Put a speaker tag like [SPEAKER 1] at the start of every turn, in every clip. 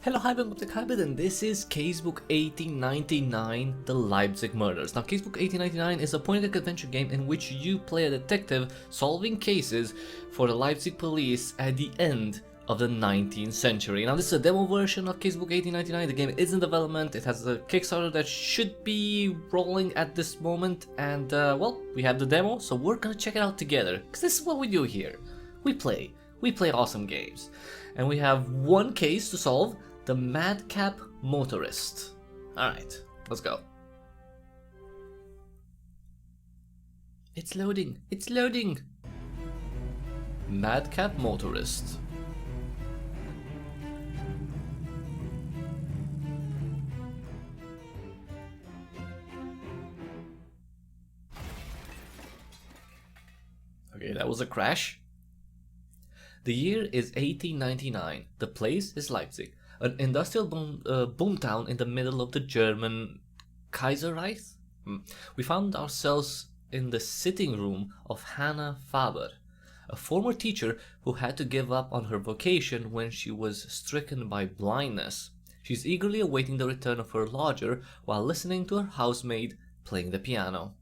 [SPEAKER 1] Hello, hi, I'm Cryptic Hybrid, and this is Casebook 1899, The Leipzig Murders. Now, Casebook 1899 is a point-and-click adventure game in which you play a detective solving cases for the Leipzig police at the end of the 19th century. Now, this is a demo version of Casebook 1899. The game is in development. It has a Kickstarter that should be rolling at this moment, and well, we have the demo, so we're gonna check it out together, because this is what we do here. We play awesome games, and we have one case to solve: the madcap motorist. Alright, let's go. It's loading, it's loading! Madcap motorist. Okay, that was a crash. The year is 1899. The place is Leipzig, an industrial boomtown in the middle of the German Kaiserreich. We found ourselves in the sitting room of Hannah Faber, a former teacher who had to give up on her vocation when she was stricken by blindness. She's eagerly awaiting the return of her lodger while listening to her housemaid playing the piano.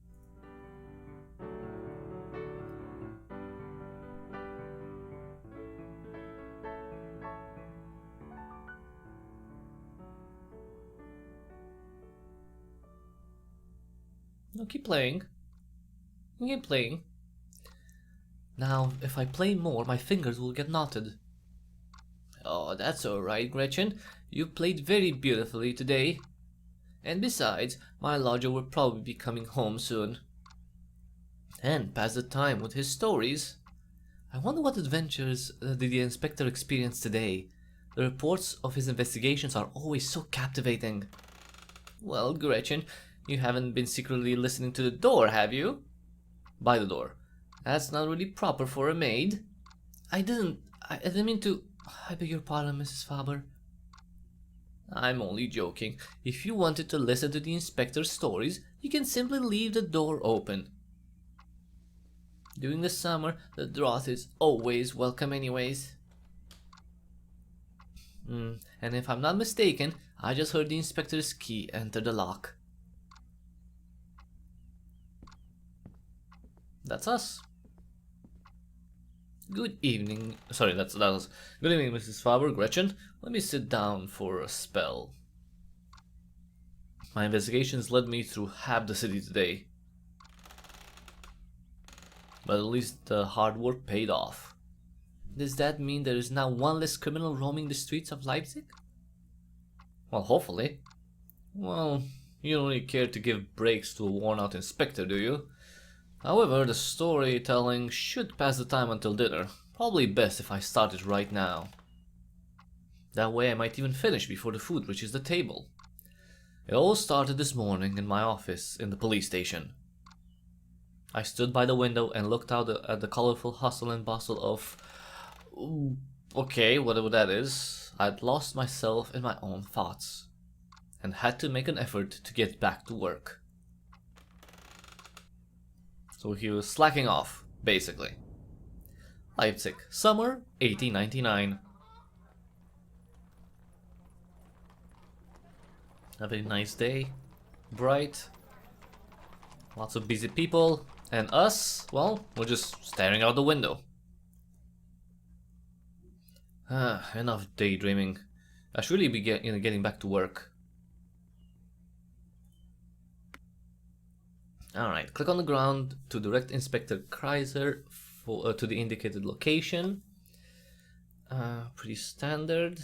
[SPEAKER 1] No, keep playing. Keep playing. Now, if I play more, my fingers will get knotted. Oh, that's alright, Gretchen. You played very beautifully today. And besides, my lodger will probably be coming home soon. And pass the time with his stories. I wonder what adventures did the inspector experience today. The reports of his investigations are always so captivating. Well, Gretchen, you haven't been secretly listening to the door, have you? By the door. That's not really proper for a maid. I didn't mean to... I beg your pardon, Mrs. Faber. I'm only joking. If you wanted to listen to the inspector's stories, you can simply leave the door open. During the summer, the draught is always welcome anyways. And if I'm not mistaken, I just heard the inspector's key enter the lock. That's us. Good evening. Sorry, that was. Good evening, Mrs. Faber, Gretchen. Let me sit down for a spell. My investigations led me through half the city today, but at least the hard work paid off. Does that mean there is now one less criminal roaming the streets of Leipzig? Well, hopefully. Well, you don't really care to give breaks to a worn-out inspector, do you? However, the storytelling should pass the time until dinner. Probably best if I start it right now. That way I might even finish before the food reaches the table. It all started this morning in my office in the police station. I stood by the window and looked out at the colorful hustle and bustle of... okay, whatever that is. I'd lost myself in my own thoughts and had to make an effort to get back to work. So he was slacking off, basically. Leipzig, summer 1899. A very nice day, bright, lots of busy people, and us, well, we're just staring out the window. Enough daydreaming. I should really be getting back to work. Alright, click on the ground to direct Inspector Kreiser to the indicated location. Pretty standard.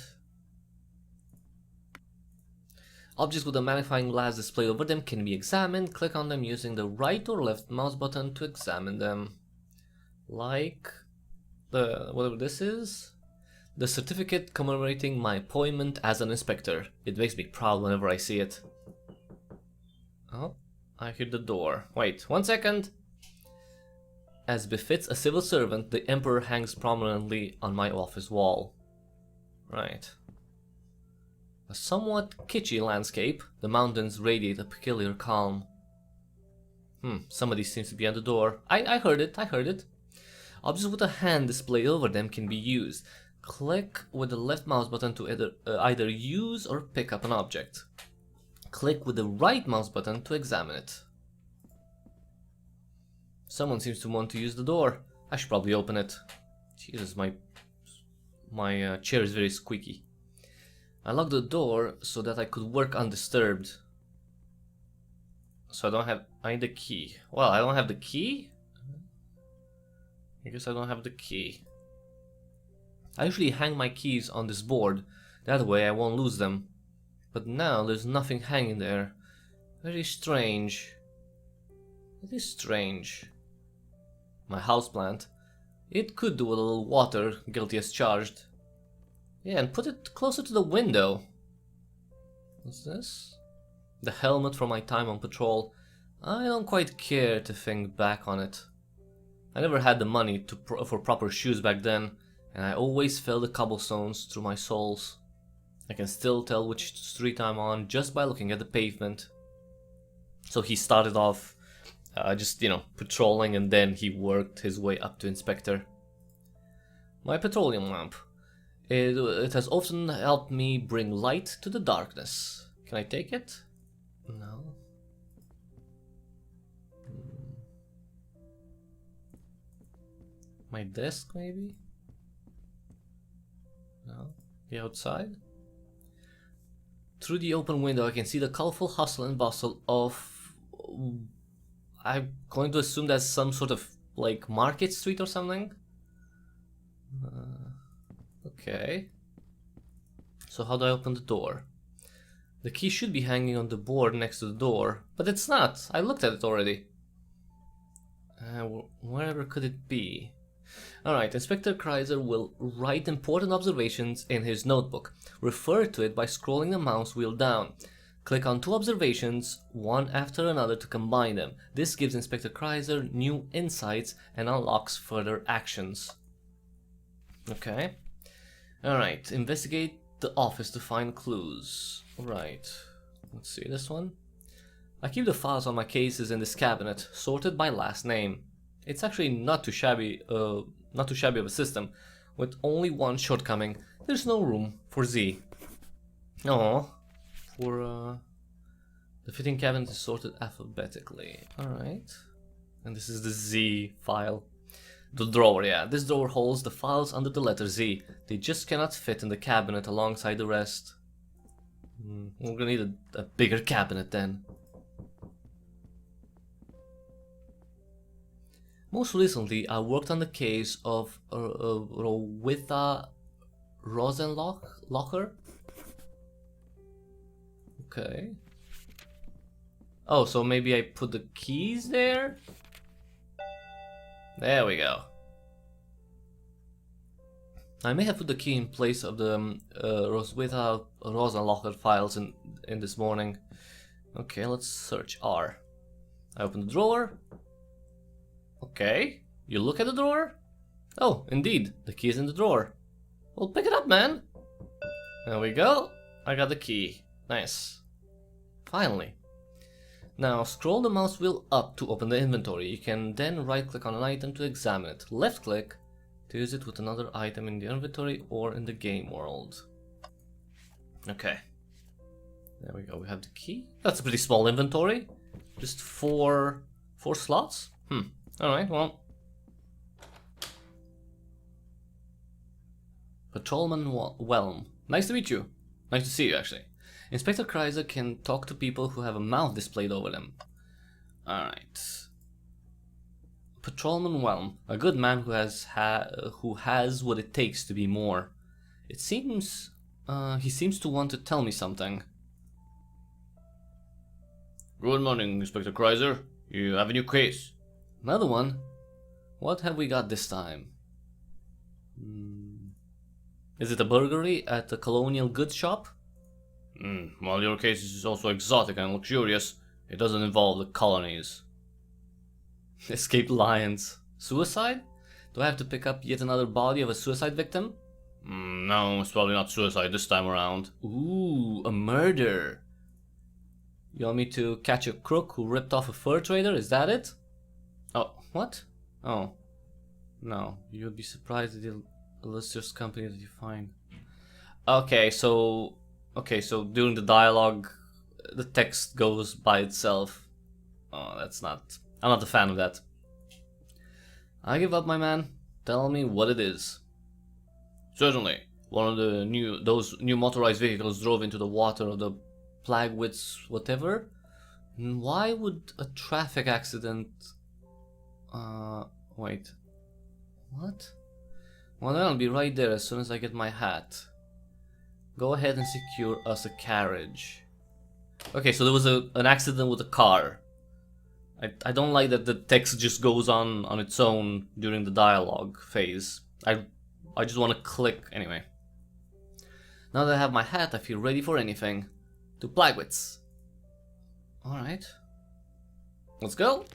[SPEAKER 1] Objects with a magnifying glass displayed over them can be examined. Click on them using the right or left mouse button to examine them. Like whatever this is. The certificate commemorating my appointment as an inspector. It makes me proud whenever I see it. Oh. I hear the door. Wait, 1 second. As befits a civil servant, the emperor hangs prominently on my office wall. Right. A somewhat kitschy landscape. The mountains radiate a peculiar calm. Somebody seems to be at the door. I heard it. Objects with a hand displayed over them can be used. Click with the left mouse button to either use or pick up an object. Click with the right mouse button to examine it. Someone seems to want to use the door. I should probably open it. Jesus, my chair is very squeaky. I locked the door so that I could work undisturbed. So I need the key. Well, I don't have the key? I guess I don't have the key. I usually hang my keys on this board. That way I won't lose them. But now there's nothing hanging there. Very strange. It is strange. My houseplant. It could do with a little water, guilty as charged. Yeah, and put it closer to the window. What's this? The helmet from my time on patrol. I don't quite care to think back on it. I never had the money for proper shoes back then, and I always felt the cobblestones through my soles. I can still tell which street I'm on just by looking at the pavement. So he started off just, you know, patrolling, and then he worked his way up to inspector. My petroleum lamp. It has often helped me bring light to the darkness. Can I take it? No. My desk, maybe? No. The outside? Through the open window I can see the colorful hustle and bustle of... I'm going to assume that's some sort of, like, market street or something? Okay. So how do I open the door? The key should be hanging on the board next to the door, but it's not. I looked at it already. Wherever could it be? Alright, Inspector Kreiser will write important observations in his notebook. Refer to it by scrolling the mouse wheel down. Click on two observations, one after another, to combine them. This gives Inspector Kreiser new insights and unlocks further actions. Okay. Alright, investigate the office to find clues. Right. Let's see this one. I keep the files on my cases in this cabinet, sorted by last name. It's actually not too shabby of a system, with only one shortcoming. There's no room for Z. Oh, for the fitting cabinet is sorted alphabetically. Alright. And this is the Z file. The drawer, yeah. This drawer holds the files under the letter Z. They just cannot fit in the cabinet alongside the rest. We're gonna need a bigger cabinet then. Most recently, I worked on the case of Rowitha Rosenlocher. Okay. Oh, so maybe I put the keys there? There we go. I may have put the key in place of the Rowitha Rosenlocher files in this morning. Okay, let's search R. I open the drawer. Okay, you look at the drawer? Oh, indeed, the key is in the drawer. Well, pick it up, man. There we go. I got the key. Nice. Finally. Now, scroll the mouse wheel up to open the inventory. You can then right-click on an item to examine it. Left-click to use it with another item in the inventory or in the game world. Okay. There we go. We have the key. That's a pretty small inventory. Just four slots. Alright, well. Patrolman Whelm. Nice to meet you. Nice to see you, actually. Inspector Kreiser can talk to people who have a mouth displayed over them. Alright. Patrolman Whelm. A good man who has what it takes to be more. It seems... he seems to want to tell me something. Good morning, Inspector Kreiser. You have a new case. Another one? What have we got this time? Is it a burglary at the colonial goods shop? While your case is also exotic and luxurious, it doesn't involve the colonies. Escaped lions. Suicide? Do I have to pick up yet another body of a suicide victim? No, it's probably not suicide this time around. Ooh, a murder. You want me to catch a crook who ripped off a fur trader? Is that it? Oh, what? Oh. No, you would be surprised that illustrious company that you find. Okay, so during the dialogue, the text goes by itself. Oh, that's not. I'm not a fan of that. I give up, my man. Tell me what it is. Certainly. One of those new motorized vehicles drove into the water of the Plagwitz whatever. Why would a traffic accident... wait. What? Well, then I'll be right there as soon as I get my hat. Go ahead and secure us a carriage. Okay, so there was an accident with a car. I don't like that the text just goes on its own during the dialogue phase. I just want to click anyway. Now that I have my hat, I feel ready for anything. To Plagwitz. Alright. Let's go.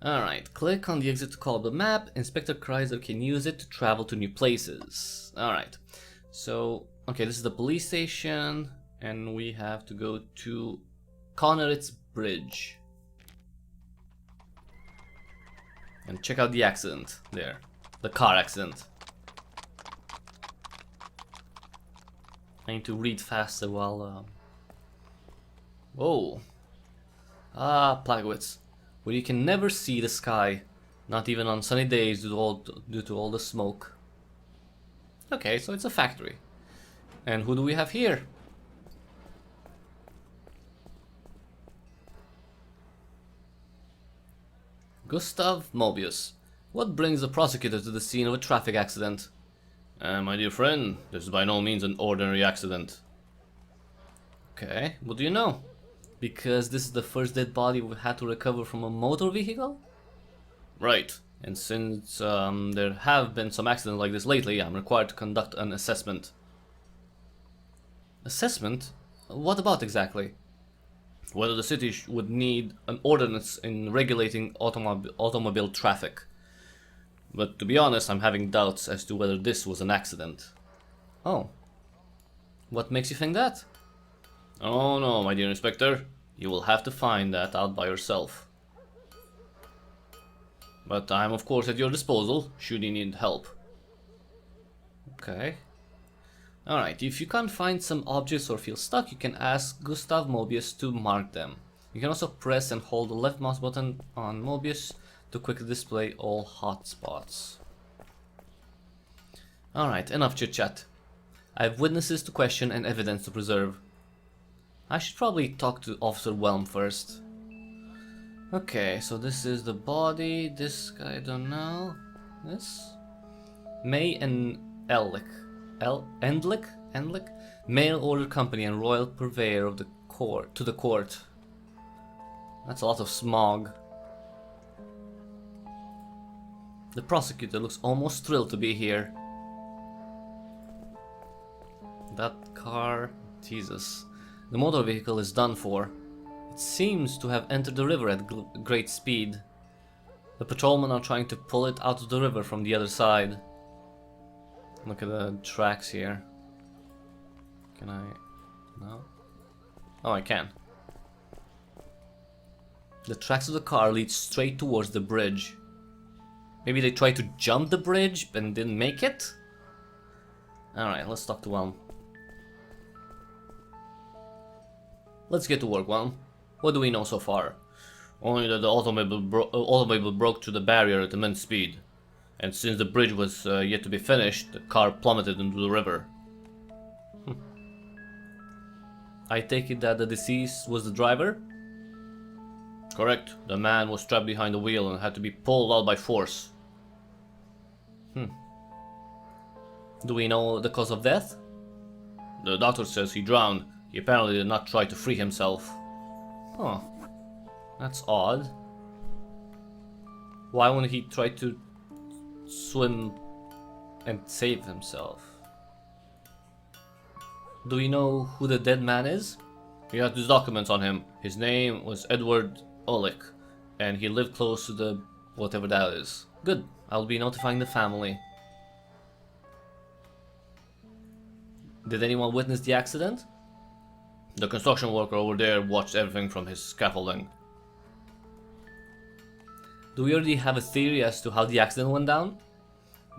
[SPEAKER 1] Alright, click on the exit to call up the map. Inspector Chrysler can use it to travel to new places. Alright. So, okay, this is the police station. And we have to go to Conneritz Bridge. And check out the accident there. The car accident. I need to read faster while... Whoa. Ah, Plagwitz. Where you can never see the sky. Not even on sunny days due to all the smoke. Okay, so it's a factory. And who do we have here? Gustav Mobius. What brings the prosecutor to the scene of a traffic accident? My dear friend, this is by no means an ordinary accident. Okay, what do you know? Because this is the first dead body we've had to recover from a motor vehicle? Right, and since there have been some accidents like this lately, I'm required to conduct an assessment. Assessment? What about exactly? Whether the city would need an ordinance in regulating automobile traffic. But to be honest, I'm having doubts as to whether this was an accident. Oh. What makes you think that? Oh no, my dear Inspector. You will have to find that out by yourself. But I'm of course at your disposal, should you need help. Okay. Alright, if you can't find some objects or feel stuck, you can ask Gustav Mobius to mark them. You can also press and hold the left mouse button on Mobius to quickly display all hotspots. Alright, enough chit chat. I have witnesses to question and evidence to preserve. I should probably talk to Officer Whelm first. Okay, so this is the body, this guy I don't know. This? May and Endlich, mail order company and royal purveyor of the court to the court. That's a lot of smog. The prosecutor looks almost thrilled to be here. That car, Jesus. The motor vehicle is done for. It seems to have entered the river at great speed. The patrolmen are trying to pull it out of the river from the other side. Look at the tracks here. Can I... No? Oh, I can. The tracks of the car lead straight towards the bridge. Maybe they tried to jump the bridge and didn't make it? Alright, let's talk to Whelm. Let's get to work, Whelm. What do we know so far? Only that the automobile broke through the barrier at immense speed. And since the bridge was yet to be finished, the car plummeted into the river. I take it that the deceased was the driver? Correct. The man was trapped behind the wheel and had to be pulled out by force. Do we know the cause of death? The doctor says he drowned. He apparently did not try to free himself. Huh. That's odd. Why wouldn't he try to swim and save himself? Do we know who the dead man is? He had his documents on him. His name was Edward Olick, and he lived close to the whatever that is. Good. I'll be notifying the family. Did anyone witness the accident? The construction worker over there watched everything from his scaffolding. Do we already have a theory as to how the accident went down?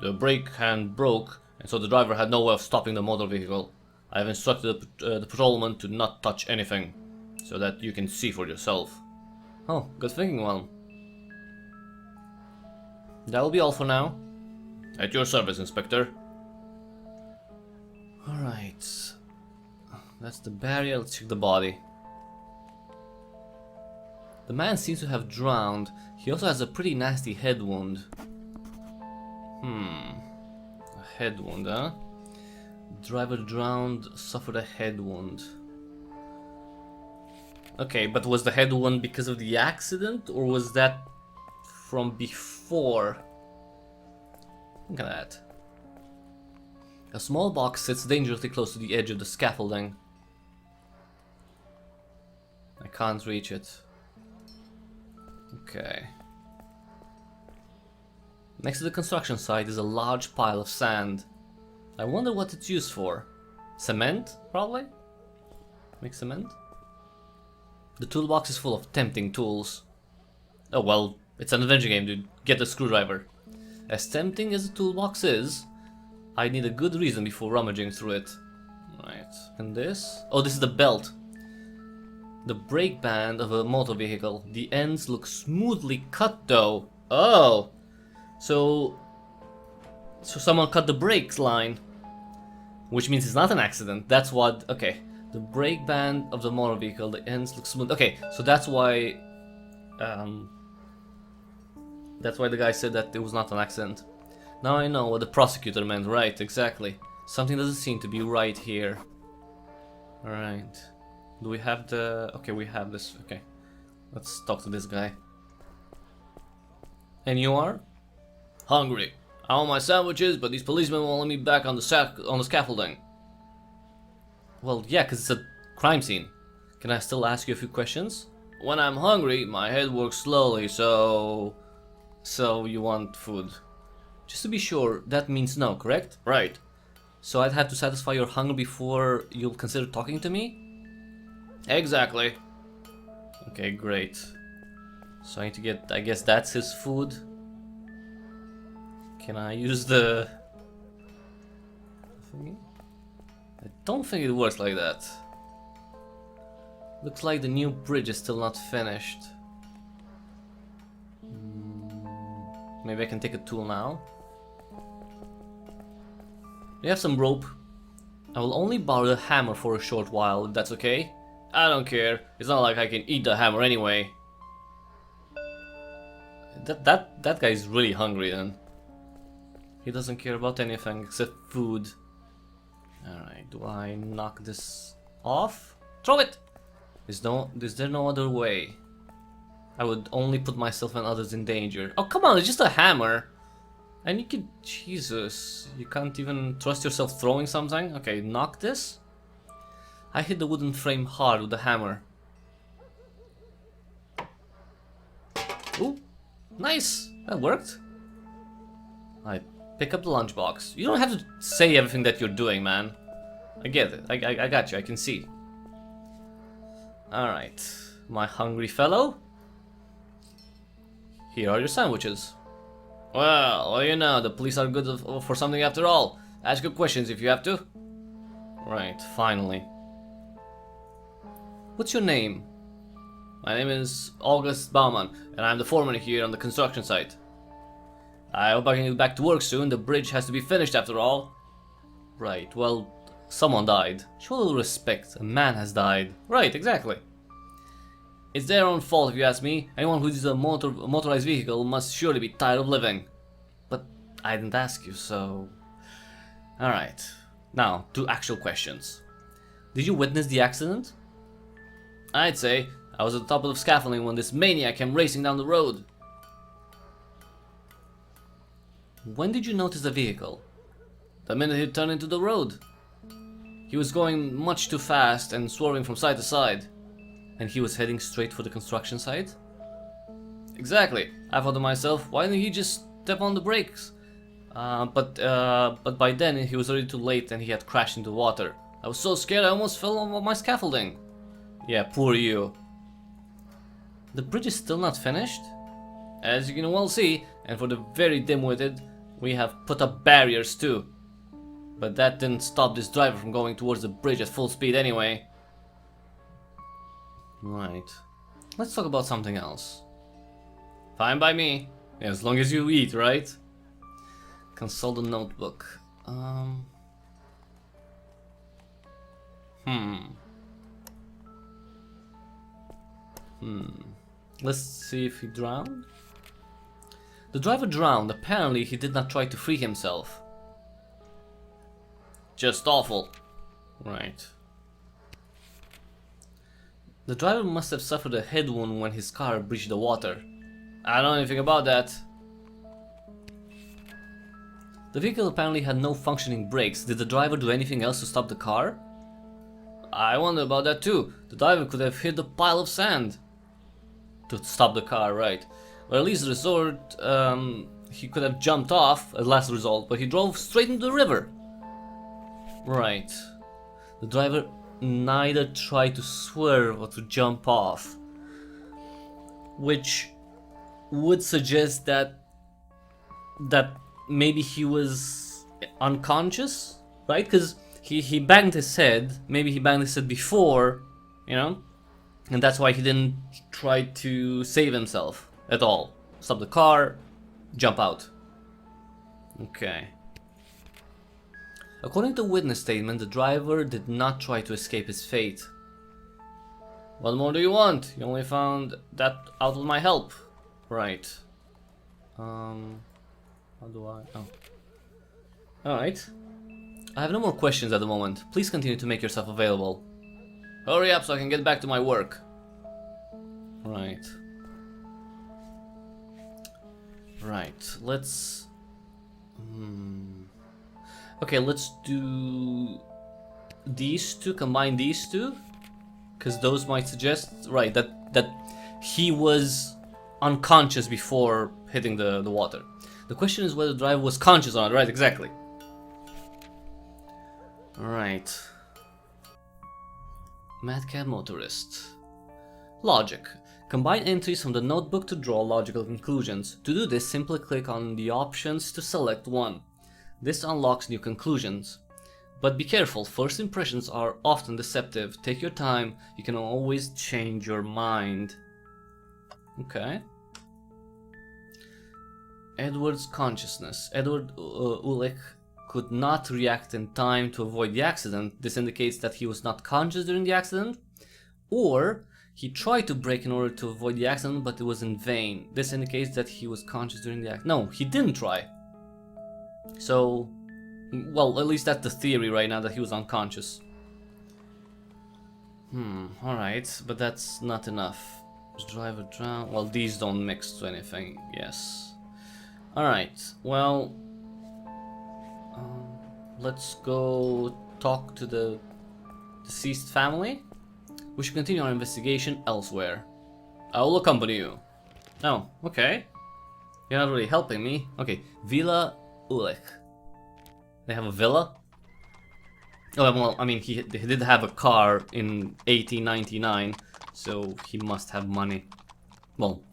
[SPEAKER 1] The brake hand broke, and so the driver had no way of stopping the motor vehicle. I have instructed the patrolman to not touch anything, so that you can see for yourself. Oh, good thinking, one. That will be all for now. At your service, Inspector. Alright. That's the barrier. Let's check the body. The man seems to have drowned. He also has a pretty nasty head wound. A head wound, huh? Driver drowned, suffered a head wound. Okay, but was the head wound because of the accident, or was that from before? Look at that. A small box sits dangerously close to the edge of the scaffolding. I can't reach it. Okay. Next to the construction site is a large pile of sand. I wonder what it's used for. Cement, probably? Make cement? The toolbox is full of tempting tools. Oh well, it's an adventure game, dude. Get a screwdriver. As tempting as the toolbox is, I need a good reason before rummaging through it. Right, and this? Oh, this is the belt. The brake band of a motor vehicle. The ends look smoothly cut though. Oh! So someone cut the brakes line. Which means it's not an accident. That's what... Okay. The brake band of the motor vehicle. The ends look smooth. Okay, so that's why... that's why the guy said that it was not an accident. Now I know what the prosecutor meant. Right, exactly. Something doesn't seem to be right here. Alright. Do we have the... Okay, we have this. Okay. Let's talk to this guy. And you are? Hungry. I want my sandwiches, but these policemen won't let me back on the scaffolding. Well, yeah, because it's a crime scene. Can I still ask you a few questions? When I'm hungry, my head works slowly, so you want food. Just to be sure, that means no, correct? Right. So I'd have to satisfy your hunger before you'll consider talking to me? Exactly. Okay, great. So I need to get... I guess that's his food. Can I use the... thingy? I don't think it works like that. Looks like the new bridge is still not finished. Maybe I can take a tool now. You have some rope. I will only borrow the hammer for a short while, if that's okay. I don't care. It's not like I can eat the hammer anyway. That guy is really hungry then. He doesn't care about anything except food. Alright, do I knock this off? Throw it! Is there no other way? I would only put myself and others in danger. Oh, come on, it's just a hammer. And you can... Jesus, you can't even trust yourself throwing something? Okay, knock this. I hit the wooden frame hard with the hammer. Ooh, nice! That worked. I pick up the lunchbox. You don't have to say everything that you're doing, man. I get it. I got you. I can see. Alright. My hungry fellow. Here are your sandwiches. Well, you know, the police are good for something after all. Ask your questions if you have to. Right, finally. What's your name? My name is August Baumann, and I'm the foreman here on the construction site. I hope I can get back to work soon. The bridge has to be finished after all. Right, well, someone died. Show a little respect. A man has died. Right, exactly. It's their own fault if you ask me. Anyone who uses a motorized vehicle must surely be tired of living. But I didn't ask you, so... Alright. Now, to actual questions. Did you witness the accident? I'd say I was at the top of the scaffolding when this maniac came racing down the road. When did you notice the vehicle? The minute he turned into the road. He was going much too fast and swerving from side to side. And he was heading straight for the construction site? Exactly. I thought to myself, why didn't he just step on the brakes? But by then he was already too late and he had crashed into water. I was so scared I almost fell on my scaffolding. Yeah, poor you. The bridge is still not finished? As you can well see, and for the very dim-witted, We have put up barriers too. But that didn't stop this driver from going towards the bridge at full speed anyway. Right. Let's talk about something else. Fine by me. As long as you eat, right? Consult the notebook. Let's see if he drowned. The driver drowned. Apparently he did not try to free himself. Just awful. Right. The driver must have suffered a head wound when his car breached the water. I don't know anything about that. The vehicle apparently had no functioning brakes. Did the driver do anything else to stop the car? I wonder about that too. The driver could have hit a pile of sand to stop the car, right? Or at least resort, he could have jumped off as last result, but he drove straight into the river. Right. The driver neither tried to swerve or to jump off, which would suggest that maybe he was unconscious, right? Because he banged his head. Maybe he banged his head before, you know, and that's why he didn't try to save himself at all. Stop the car, jump out. Okay. According to witness statement, the driver did not try to escape his fate. What more do you want? You only found that out with my help. Right. How do I... Oh. Alright. I have no more questions at the moment. Please continue to make yourself available. Hurry up so I can get back to my work. Right. Right. Let's... Okay, let's do these two, combine these two, because those might suggest, right, that he was unconscious before hitting the water. The question is whether the driver was conscious or not, right? Exactly. Alright. Madcap motorist. Logic. Combine entries from the notebook to draw logical conclusions. To do this, simply click on the options to select one. This unlocks new conclusions. But be careful, first impressions are often deceptive. Take your time, you can always change your mind. Okay. Edward's consciousness. Edward Ulick could not react in time to avoid the accident. This indicates that he was not conscious during the accident. Or he tried to brake in order to avoid the accident, but it was in vain. This indicates that he was conscious during the accident. No, he didn't try. So, well, at least that's the theory right now, that he was unconscious. Alright, but that's not enough. Driver drown. Well, these don't mix to anything, yes. Alright, well, let's go talk to the deceased family. We should continue our investigation elsewhere. I will accompany you. Oh, okay. You're not really helping me. Okay, Villa Ulick. They have a villa? Oh, well, I mean, he did have a car in 1899, so he must have money. Well,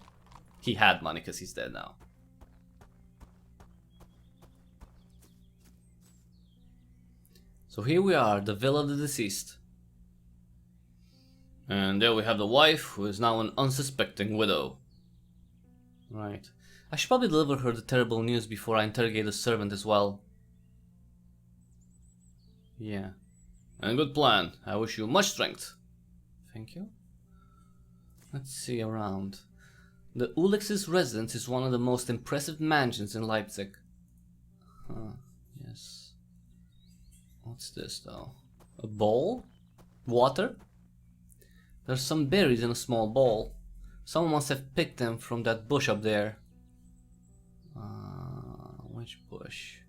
[SPEAKER 1] he had money because he's dead now. So here we are, the villa of the deceased. And there we have the wife, who is now an unsuspecting widow. Right. I should probably deliver her the terrible news before I interrogate the servant as well. Yeah. And good plan. I wish you much strength. Thank you. Let's see around. The Ulick's residence is one of the most impressive mansions in Leipzig. Yes. What's this though? A bowl? Water? There's some berries in a small bowl. Someone must have picked them from that bush up there. Which bush?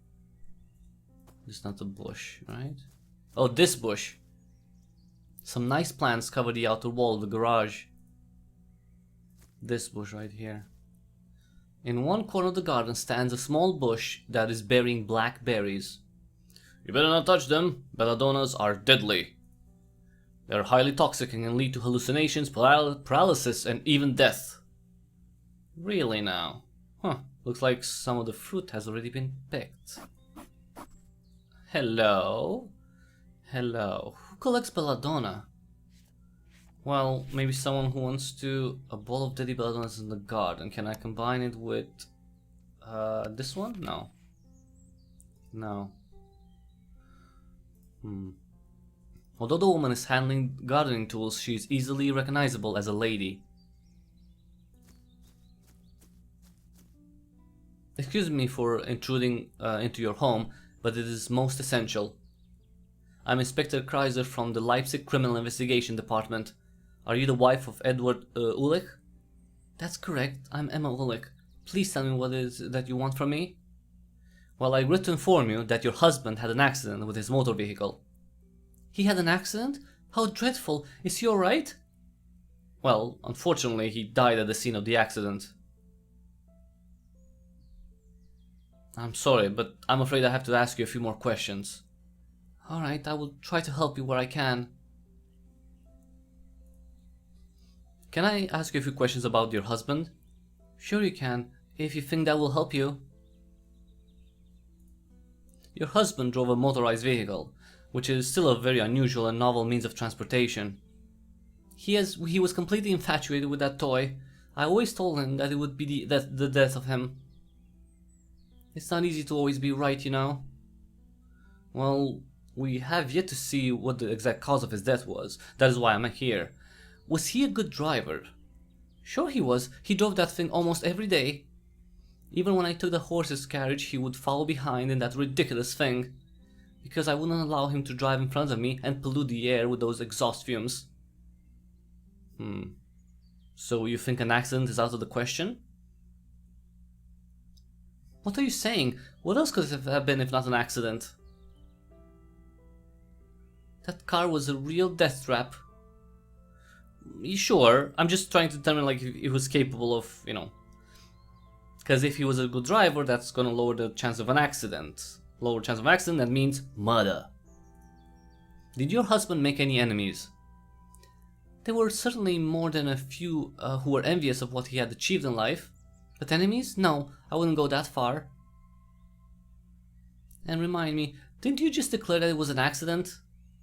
[SPEAKER 1] It's not a bush, right? Oh, this bush. Some nice plants cover the outer wall of the garage. This bush right here. In one corner of the garden stands a small bush that is bearing black berries. You better not touch them. Belladonnas are deadly. They are highly toxic and can lead to hallucinations, paralysis, and even death. Really now? Huh. Looks like some of the fruit has already been picked. Hello? Hello. Who collects belladonna? Well, maybe someone who wants to... A bowl of daddy belladonnas in the garden. Can I combine it with... this one? No. No. Although the woman is handling gardening tools, she is easily recognizable as a lady. Excuse me for intruding into your home, but it is most essential. I'm Inspector Kreiser from the Leipzig Criminal Investigation Department. Are you the wife of Edward Ulich? That's correct, I'm Emma Ulich. Please tell me what it is that you want from me. Well, I regret to inform you that your husband had an accident with his motor vehicle. He had an accident? How dreadful! Is he alright? Well, unfortunately, he died at the scene of the accident. I'm sorry, but I'm afraid I have to ask you a few more questions. Alright, I will try to help you where I can. Can I ask you a few questions about your husband? Sure you can, if you think that will help you. Your husband drove a motorized vehicle, which is still a very unusual and novel means of transportation. He was completely infatuated with that toy. I always told him that it would be the death of him. It's not easy to always be right, you know. Well, we have yet to see what the exact cause of his death was. That is why I'm here. Was he a good driver? Sure he was. He drove that thing almost every day. Even when I took the horse's carriage, he would follow behind in that ridiculous thing. Because I wouldn't allow him to drive in front of me and pollute the air with those exhaust fumes. So you think an accident is out of the question? What are you saying? What else could it have been if not an accident? That car was a real death trap. Sure, I'm just trying to determine like if he was capable of, you know. Because if he was a good driver, that's gonna lower the chance of an accident. Lower chance of accident, that means murder. Did your husband make any enemies? There were certainly more than a few who were envious of what he had achieved in life. But enemies? No, I wouldn't go that far. And remind me, didn't you just declare that it was an accident?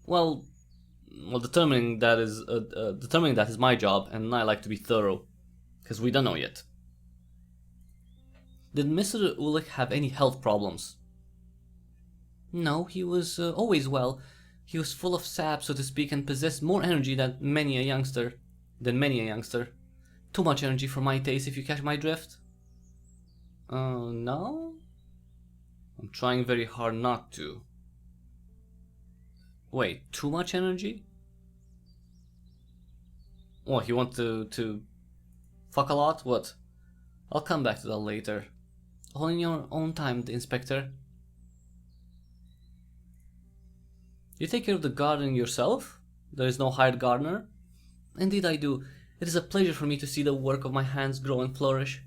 [SPEAKER 1] Well, determining that is my job, and I like to be thorough, because we don't know yet. Did Mr. Ulich have any health problems? No, he was always well. He was full of sap, so to speak, and possessed more energy than many a youngster. Too much energy for my taste, if you catch my drift. No? I'm trying very hard not to. Wait, too much energy? What, you want to fuck a lot? What? I'll come back to that later. All in your own time, Inspector. You take care of the garden yourself? There is no hired gardener? Indeed I do. It is a pleasure for me to see the work of my hands grow and flourish.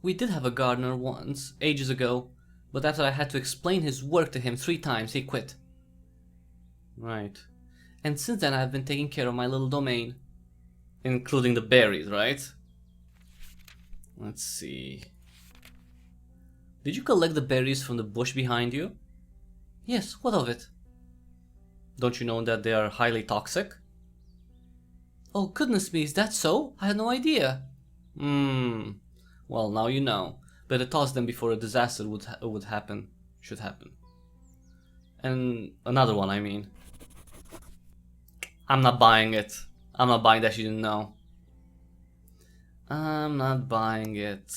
[SPEAKER 1] We did have a gardener once, ages ago, but after I had to explain his work to him 3 times, he quit. Right. And since then I've been taking care of my little domain. Including the berries, right? Let's see. Did you collect the berries from the bush behind you? Yes, what of it? Don't you know that they are highly toxic? Oh goodness me, is that so? I had no idea. Well, now you know. Better toss them before a disaster would happen. Should happen. And another one, I mean. I'm not buying it. I'm not buying that you didn't know. I'm not buying it.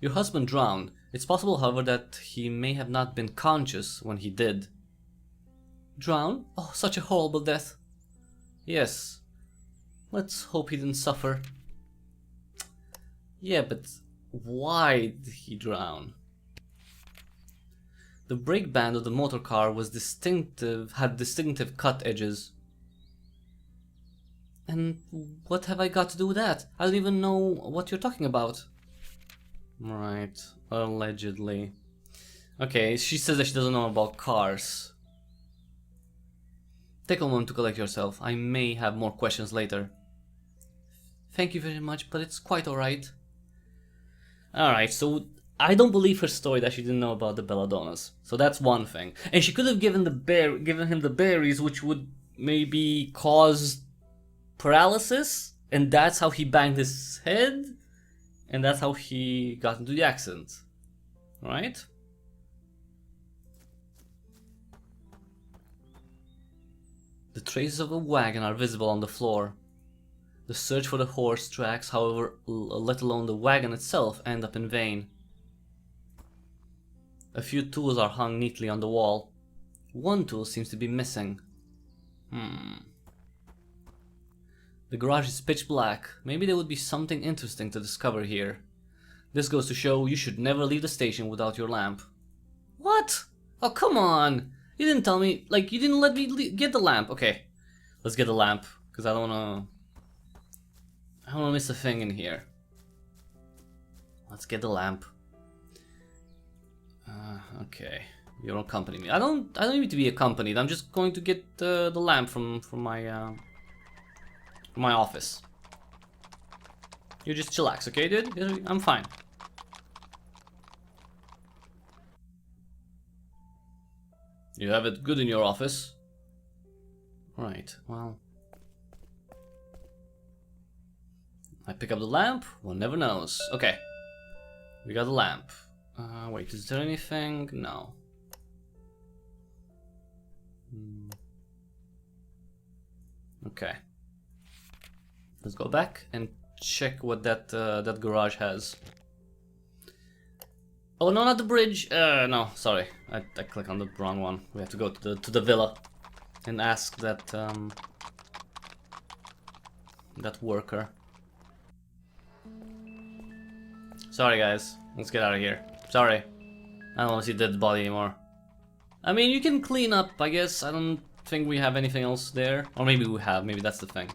[SPEAKER 1] Your husband drowned. It's possible, however, that he may have not been conscious when he did. Drown? Oh, such a horrible death. Yes. Let's hope he didn't suffer. Yeah, but why did he drown? The brake band of the motor car was had distinctive cut edges. And what have I got to do with that? I don't even know what you're talking about. Right, allegedly. Okay, she says that she doesn't know about cars. Take a moment to collect yourself. I may have more questions later. Thank you very much, but it's quite alright. Alright, so I don't believe her story that she didn't know about the belladonnas. So that's one thing. And she could have given him the berries, which would maybe cause paralysis, and that's how he banged his head, and that's how he got into the accident. Right? The traces of a wagon are visible on the floor. The search for the horse tracks, however, let alone the wagon itself, end up in vain. A few tools are hung neatly on the wall. One tool seems to be missing. The garage is pitch black. Maybe there would be something interesting to discover here. This goes to show you should never leave the station without your lamp. What? Oh, come on! You didn't tell me, like, you didn't let me get the lamp. Okay, let's get the lamp, because I don't wanna miss a thing in here. Let's get the lamp. Okay, you don't accompany me. I don't need to be accompanied. I'm just going to get the lamp from my office. You just chillax, okay, dude? I'm fine. You have it good in your office. Right, well. I pick up the lamp, one never knows. Okay, we got the lamp. Wait, is there anything? No. Okay. Let's go back and check what that garage has. Oh no, not the bridge. No, sorry, I clicked on the wrong one. We have to go to the villa and ask that that worker. Sorry guys, let's get out of here. Sorry, I don't want to see dead body anymore. I mean, you can clean up, I guess. I don't think we have anything else there, or maybe we have. Maybe that's the thing.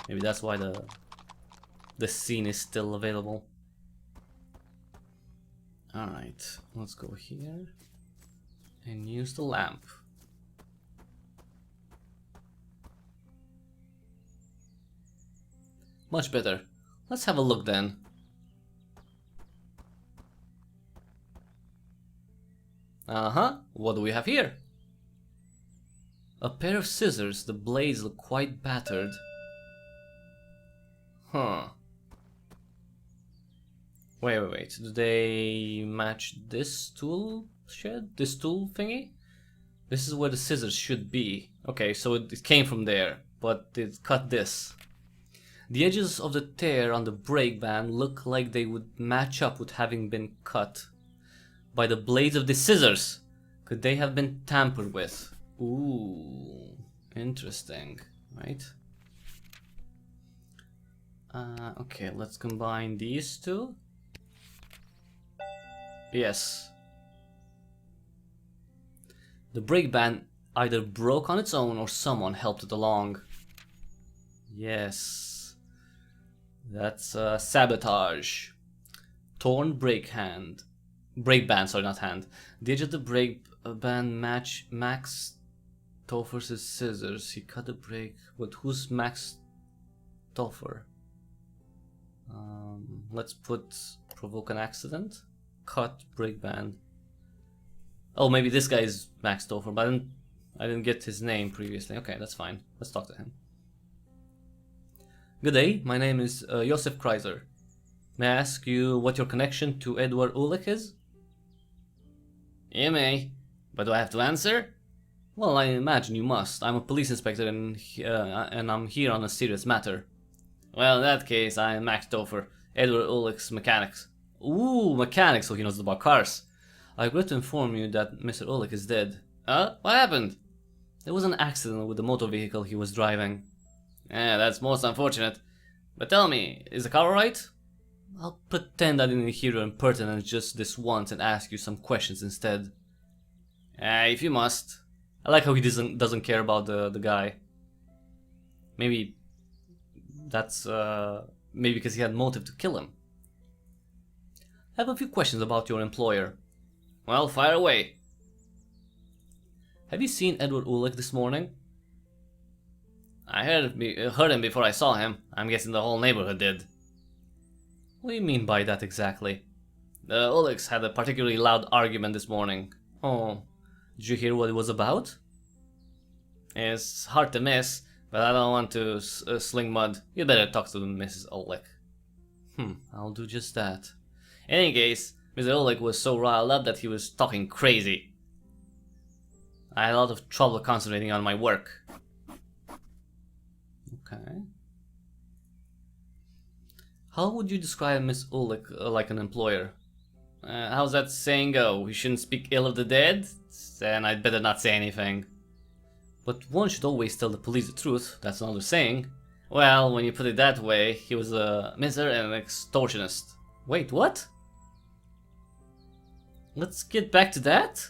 [SPEAKER 1] Maybe that's why the scene is still available. Alright, let's go here and use the lamp. Much better. Let's have a look then. What do we have here? A pair of scissors. The blades look quite battered. Huh. Wait. Do they match this tool shed? This tool thingy? This is where the scissors should be. Okay, so it came from there, but it cut this. The edges of the tear on the brake band look like they would match up with having been cut by the blades of the scissors. Could they have been tampered with? Ooh, interesting, right? Okay, let's combine these two. Yes. The brake band either broke on its own or someone helped it along. Yes. That's sabotage. Torn brake band, sorry, not hand. The edge of the brake band match Max Topher's scissors. He cut the brake, but who's Max Topher? Let's put provoke an accident. Cut brake band. Oh, maybe this guy is Max Topher, but I didn't get his name previously. Okay, that's fine. Let's talk to him. Good day, my name is Josef Kreiser. May I ask you what your connection to Edward Ulick is? You may, but do I have to answer? Well, I imagine you must. I'm a police inspector and I'm here on a serious matter. Well, in that case, I am Max Topher, Edward Ulick's mechanics. Ooh, mechanics, so he knows about cars. I regret to inform you that Mr. Ulick is dead. What happened? There was an accident with the motor vehicle he was driving. That's most unfortunate. But tell me, is the car alright? I'll pretend I didn't hear your impertinence just this once and ask you some questions instead. If you must. I like how he doesn't care about the guy. Maybe that's maybe because he had motive to kill him. I have a few questions about your employer. Well, fire away. Have you seen Edward Ulick this morning? I heard him before I saw him. I'm guessing the whole neighborhood did. What do you mean by that exactly? The Olex had a particularly loud argument this morning. Oh, did you hear what it was about? It's hard to miss, but I don't want to sling mud. You'd better talk to Mrs. Oleg. I'll do just that. In any case, Mr. Oleg was so riled up that he was talking crazy. I had a lot of trouble concentrating on my work. Okay. How would you describe Miss Oleg like an employer? How's that saying go? We shouldn't speak ill of the dead? Then I'd better not say anything. But one should always tell the police the truth, that's another saying. Well, when you put it that way, he was a miser and an extortionist. Wait, what? Let's get back to that?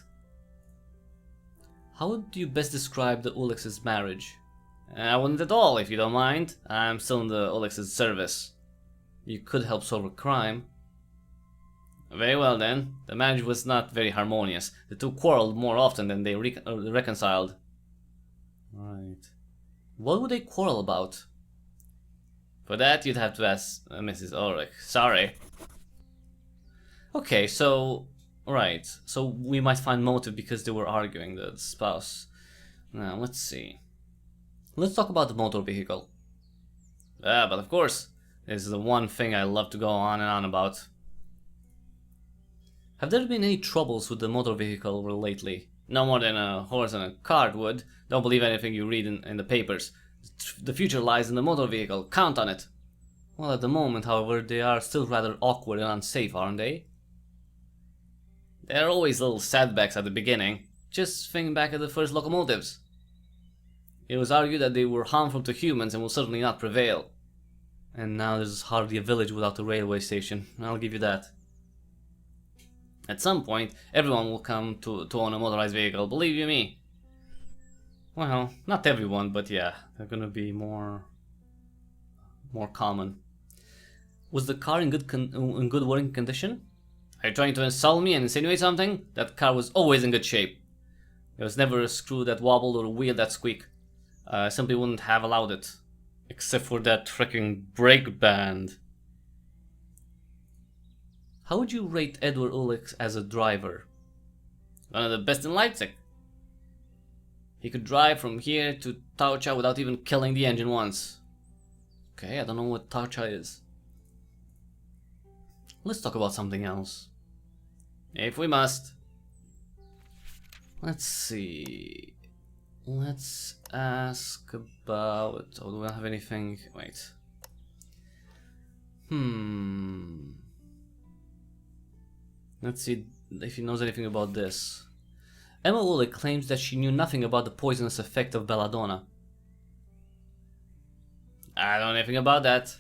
[SPEAKER 1] How would you best describe the Olex's marriage? I wouldn't at all, if you don't mind. I'm still in the Olex's service. You could help solve a crime. Very well then. The marriage was not very harmonious. The two quarreled more often than they reconciled. Right. What would they quarrel about? For that, you'd have to ask Mrs. Ulrich. Sorry. Okay, so... Right. So we might find motive because they were arguing, the spouse. Now, let's see. Let's talk about the motor vehicle. But of course. This is the one thing I love to go on and on about. Have there been any troubles with the motor vehicle lately? No more than a horse and a cart would. Don't believe anything you read in the papers. The future lies in the motor vehicle. Count on it. Well, at the moment, however, they are still rather awkward and unsafe, aren't they? There are always little setbacks at the beginning. Just think back at the first locomotives. It was argued that they were harmful to humans and will certainly not prevail. And now there's hardly a village without a railway station. I'll give you that. At some point, everyone will come to own a motorized vehicle, believe you me. Well, not everyone, but yeah, they're gonna be more common. Was the car in good working condition? Are you trying to insult me and insinuate something? That car was always in good shape. There was never a screw that wobbled or a wheel that squeaked. I simply wouldn't have allowed it. Except for that freaking brake band. How would you rate Edward Ulrich as a driver? One of the best in Leipzig. He could drive from here to Taucha without even killing the engine once. Okay, I don't know what Taucha is. Let's talk about something else. If we must. Let's see. Let's ask about... Oh, do we have anything? Wait. Let's see if he knows anything about this. Emma Ulrich claims that she knew nothing about the poisonous effect of belladonna. I don't know anything about that.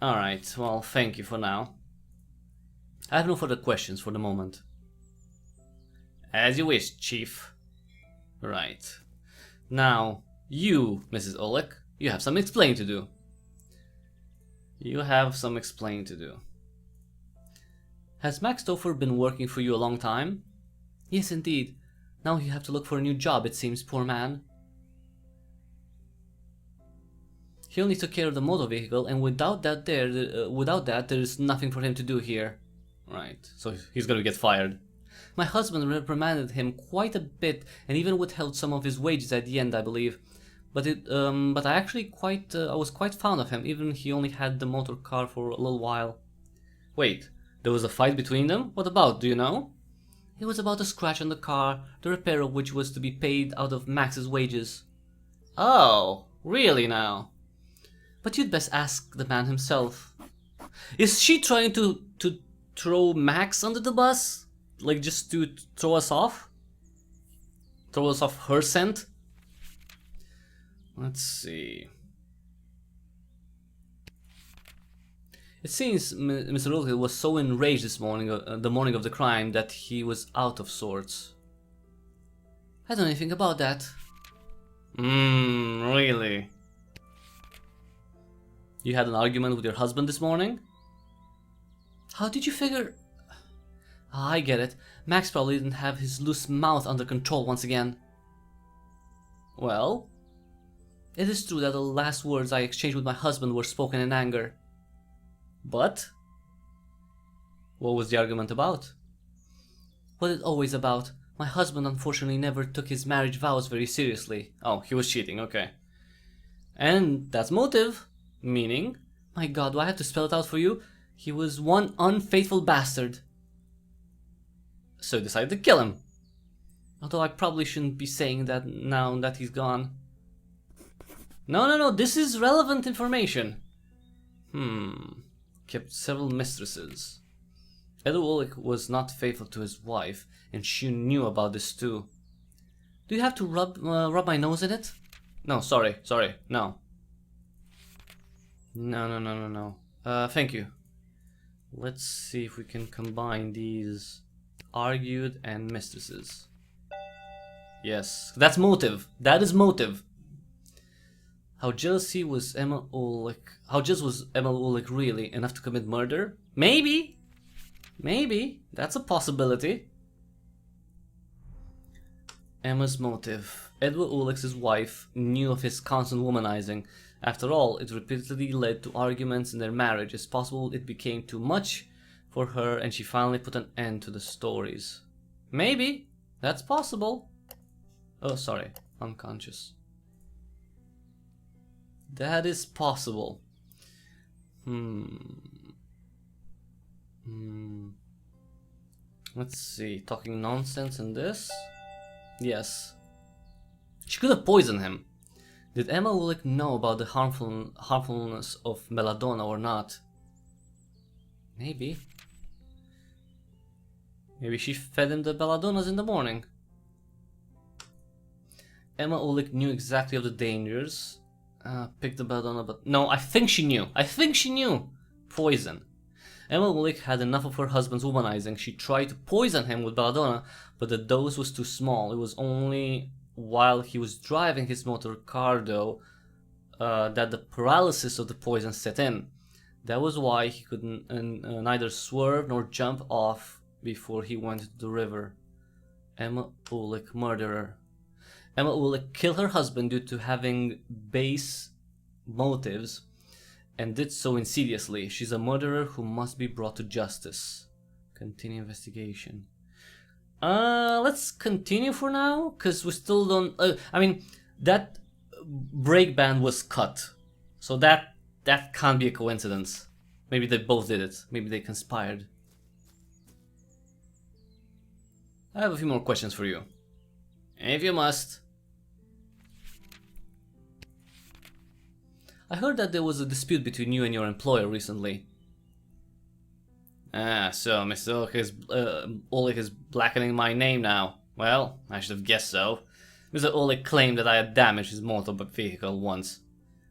[SPEAKER 1] Alright, well, thank you for now. I have no further questions for the moment. As you wish, Chief. Right. Now, you, Mrs. Ulrich, you have some explaining to do. Has Max Stouffer been working for you a long time? Yes, indeed. Now you have to look for a new job, it seems, poor man. He only took care of the motor vehicle, and without that there is nothing for him to do here. Right, so he's gonna get fired. My husband reprimanded him quite a bit, and even withheld some of his wages at the end, I believe. But I was quite fond of him, even he only had the motor car for a little while. Wait, there was a fight between them? What about, do you know? It was about a scratch on the car, the repair of which was to be paid out of Max's wages. Oh, really now? But you'd best ask the man himself. Is she trying to throw Max under the bus? Like just to throw us off? Throw us off her scent? Let's see. It seems Mr. Ulrich was so enraged this morning, the morning of the crime, that he was out of sorts. I don't know anything about that. Really? You had an argument with your husband this morning? How did you figure... Ah, I get it. Max probably didn't have his loose mouth under control once again. Well, It is true that the last words I exchanged with my husband were spoken in anger. But what was the argument about? What is it always about? My husband unfortunately never took his marriage vows very seriously. Oh, he was cheating, okay. And that's motive. Meaning, my god, do I have to spell it out for you? He was one unfaithful bastard. So he decided to kill him. Although I probably shouldn't be saying that now that he's gone. No, this is relevant information. Kept several mistresses. Edward Ulrich was not faithful to his wife, and she knew about this too. Do you have to rub my nose in it? No, sorry, no. No. Thank you. Let's see if we can combine these. Argued and mistresses. Yes, that's motive. That is motive. How jealous was Emma Ulrich really enough to commit murder? Maybe. That's a possibility. Emma's motive. Edward Ulrich's wife knew of his constant womanizing. After all, it repeatedly led to arguments in their marriage. It's possible it became too much for her and she finally put an end to the stories. Maybe. That's possible. Oh, sorry. Unconscious. That is possible. Let's see. Talking nonsense in this? Yes. She could have poisoned him. Did Emma Ulrich know about the harmfulness of belladonna or not? Maybe. Maybe she fed him the belladonnas in the morning. Emma Ulrich knew exactly of the dangers. Picked the belladonna, but no, I think she knew. Poison. Emma Ulrich had enough of her husband's womanizing. She tried to poison him with belladonna, but the dose was too small. It was only while he was driving his motor car, though, that the paralysis of the poison set in. That was why he could neither swerve nor jump off before he went into the river. Emma Ulrich, murderer. Emma Ulrich killed her husband due to having base motives and did so insidiously. She's a murderer who must be brought to justice. Continue investigation. Let's continue for now, because we still don't... I mean, that break band was cut. So that can't be a coincidence. Maybe they both did it. Maybe they conspired. I have a few more questions for you. If you must. I heard that there was a dispute between you and your employer recently. So Mr. Ulrich is blackening my name now. Well, I should have guessed so. Mr. Ulrich claimed that I had damaged his motor vehicle once,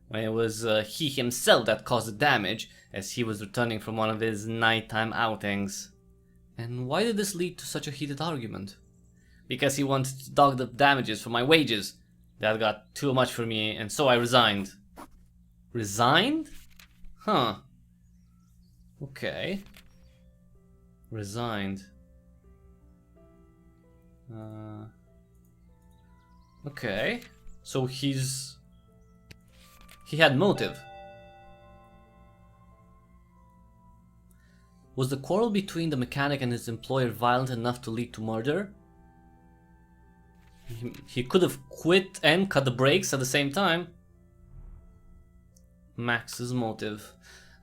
[SPEAKER 1] when it was he himself that caused the damage, as he was returning from one of his nighttime outings. And why did this lead to such a heated argument? Because he wanted to deduct the damages from my wages. That got too much for me, and so I resigned. Resigned? Huh. Okay. Resigned. Okay. So he had motive. Was the quarrel between the mechanic and his employer violent enough to lead to murder? He could have quit and cut the brakes at the same time. Max's motive.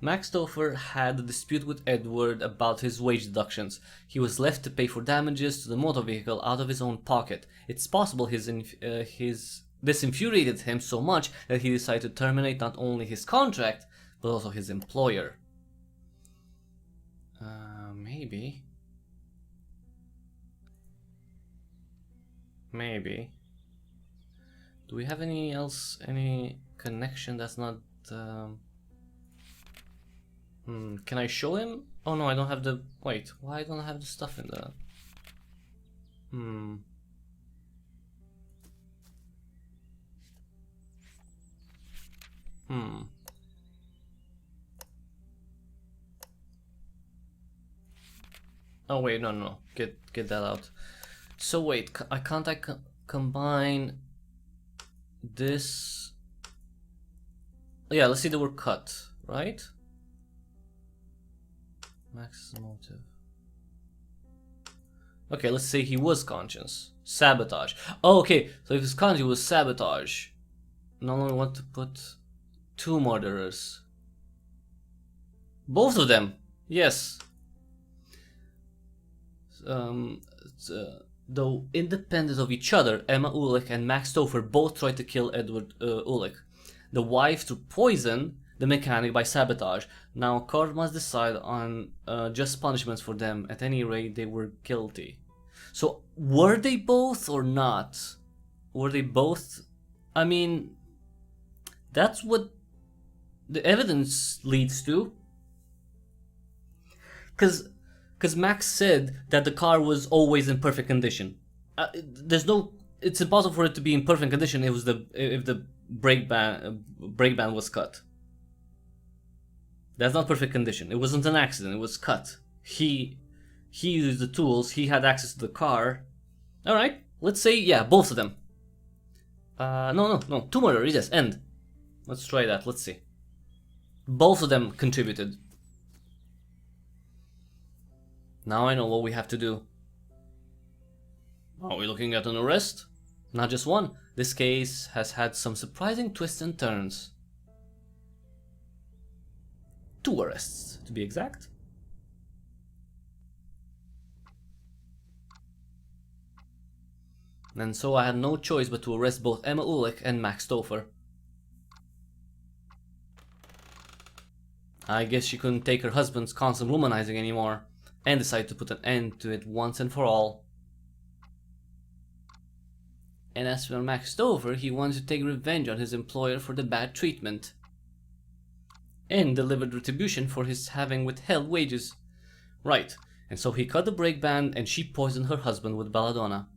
[SPEAKER 1] Max Stouffer had a dispute with Edward about his wage deductions. He was left to pay for damages to the motor vehicle out of his own pocket. It's possible this infuriated him so much that he decided to terminate not only his contract, but also his employer. Maybe. Maybe. Do we have any connection that's not... Can I show him? Oh no, I don't have the... Wait, why don't I have the stuff in the... Oh wait, no. Get that out. So wait, can't I combine this Yeah, let's say they were cut, right? Max's motive. Okay, let's say he was conscious. Sabotage. Oh, okay, so if he's conscious, it was sabotage. No longer want to put 2 murderers. Both of them. Yes. Though independent of each other, Emma Ulick and Max Stouffer both tried to kill Edward Ulick, the wife, through poison, the mechanic by sabotage. Now, court must decide on just punishments for them. At any rate, they were guilty. So, were they both or not? Were they both? I mean, that's what the evidence leads to. Because Max said that the car was always in perfect condition. It's impossible for it to be in perfect condition if the brake band was cut. That's not perfect condition. It wasn't an accident. It was cut. He used the tools. He had access to the car. All right. Let's say, yeah, both of them. No. 2 murderers. Yes, end. Let's try that. Let's see. Both of them contributed. Now I know what we have to do. Are we looking at an arrest? Not just one. This case has had some surprising twists and turns. 2 arrests, to be exact. And so I had no choice but to arrest both Emma Ulick and Max Stouffer. I guess she couldn't take her husband's constant womanizing anymore, and decided to put an end to it once and for all. And as for Max Stouffer, he wanted to take revenge on his employer for the bad treatment, and delivered retribution for his having withheld wages. Right, and so he cut the brake band and she poisoned her husband with belladonna.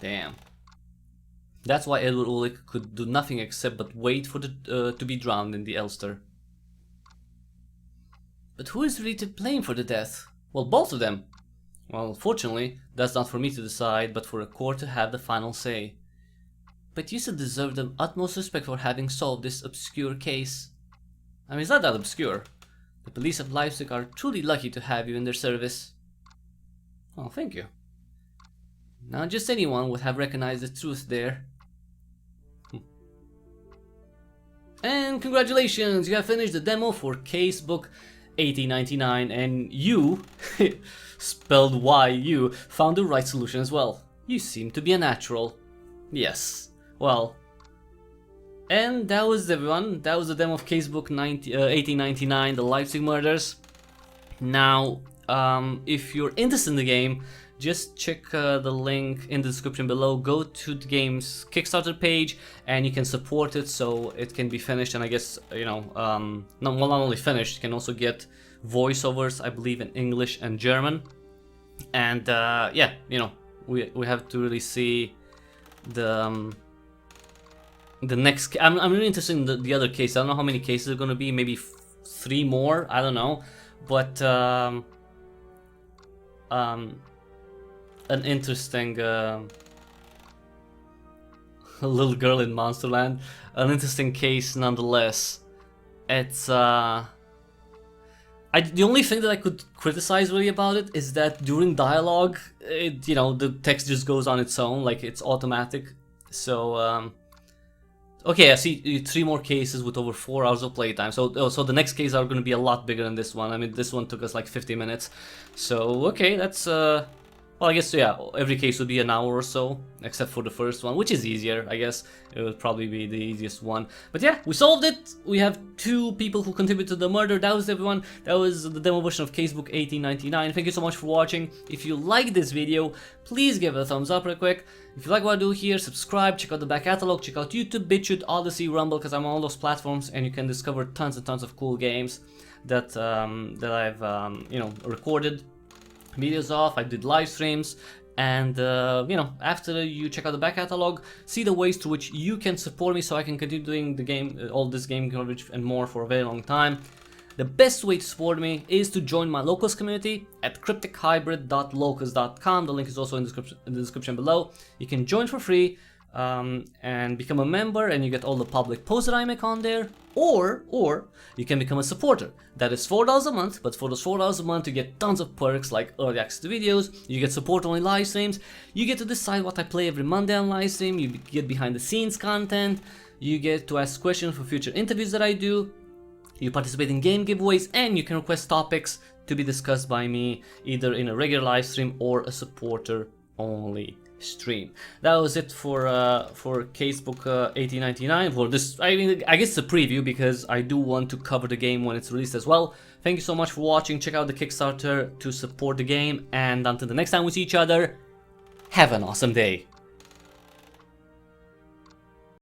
[SPEAKER 1] Damn. That's why Edward Ulick could do nothing except but wait for to be drowned in the Elster. But who is really to blame for the death? Well, both of them. Well, fortunately, that's not for me to decide, but for a court to have the final say. But you still deserve the utmost respect for having solved this obscure case. I mean, it's not that obscure. The police of Leipzig are truly lucky to have you in their service. Oh, thank you. Not just anyone would have recognized the truth there. And congratulations, you have finished the demo for Casebook 1899, and you, spelled Y-U, found the right solution as well. You seem to be a natural. Yes, well. And that was everyone. That was the demo of Casebook 1899, the Leipzig Murders. Now, if you're interested in the game, just check the link in the description below. Go to the game's Kickstarter page and you can support it so it can be finished. And I guess, you know, not only finished, you can also get voiceovers, I believe, in English and German. And yeah, you know, we have to really see the next. I'm really interested in the other case. I don't know how many cases are going to be. Maybe 3 more. I don't know, but an interesting little girl in Monsterland. An interesting case nonetheless. It's the only thing that I could criticize really about it is that during dialogue, you know, the text just goes on its own, like it's automatic. So okay, I see 3 more cases with over 4 hours of playtime. So the next cases are going to be a lot bigger than this one. I mean, this one took us like 50 minutes. So okay, that's well, I guess, yeah, every case would be an hour or so, except for the first one, which is easier, I guess. It would probably be the easiest one. But yeah, we solved it! We have 2 people who contributed to the murder. That was everyone. That was the demo version of Casebook 1899. Thank you so much for watching. If you like this video, please give it a thumbs up real quick. If you like what I do here, subscribe, check out the back catalog, check out YouTube, BitChute, Odyssey, Rumble, because I'm on all those platforms, and you can discover tons and tons of cool games that I've you know, recorded videos of. I did live streams, and you know, after you check out the back catalog, see the ways through which you can support me so I can continue doing the game, all this game coverage and more for a very long time. The best way to support me is to join my locals community at cryptichybrid.locals.com. The link is also in the description below. You can join for free. and become a member, and you get all the public posts that I make on there. Or you can become a supporter. That is $4 a month, but for those $4 a month you get tons of perks like early access to videos, you get support only live streams, you get to decide what I play every Monday on live stream, you get behind the scenes content, you get to ask questions for future interviews that I do, you participate in game giveaways, and you can request topics to be discussed by me either in a regular live stream or a supporter only stream. That was it for Casebook 1899. For this, I mean, I guess it's a preview because I do want to cover the game when it's released as well. Thank you so much for watching. Check out the Kickstarter to support the game, and until the next time we see each other, have an awesome day.